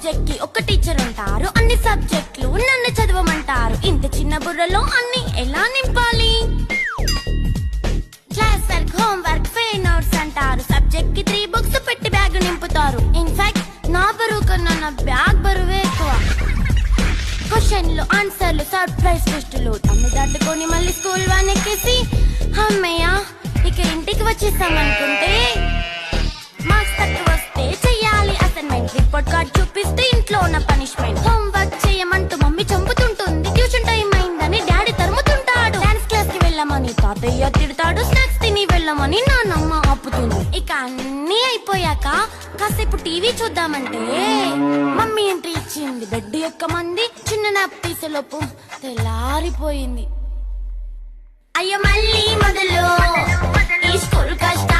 Subject కి ఒక teacher ఉంటారు, అన్ని సబ్జెక్టులు నన్ను చదవమంటారు. ఇంత చిన్న బుర్రలో అన్ని ఎలా నింపాలి? Class work, home work, fair notes అంటారు. సబ్జెక్ట్ కి 3 బుక్స్ పెట్టి బ్యాగ్ నింపుతారు. ఇన్ఫాక్ట్ నా బరువు కన్నా నా బ్యాగ్ బరువే ఎక్కువ. క్వశ్చన్లు, ఆన్సర్లు, సర్ప్రైజ్ టెస్టులు తమ్మి దాటుకొని మళ్ళీ స్కూల్ వాన్ ఎక్కేసి అమ్మయ్య ఇక ఇంటికి వచ్చేసామనుకుంటే మార్క్స్ తక్కువ వస్తే చెయ్యాలి అసైన్మెంట్. రిపోర్ట్ కార్డ్ చూపిస్తే ఇంట్లో ఉన్న పనిష్మెంట్. హోమ్ వర్క్ చేయమంటూ మమ్మీ చంపుతుంటుంది. ట్యూషన్ టైం అయిందని డాడీ తరుముతుంటాడు. డాన్స్ క్లాస్ కి వెళ్ళమని తాతయ్య తిడతాడు. స్నాక్స్ తిని వెళ్ళమని నాన్నమ్మ ఆపుతుంది. ఇక అన్నీ అయిపోయాక కాసేపు టీవీ చూద్దామంటే మమ్మీ ఎంట్రీ ఇచ్చింది. బెడ్ యొక్క మంది చిన్న నాప్ తీసేలోపు తెల్లారిపోయింది. అయ్యో మళ్ళీ మొదలు ఈ స్కూల్ కష్టం.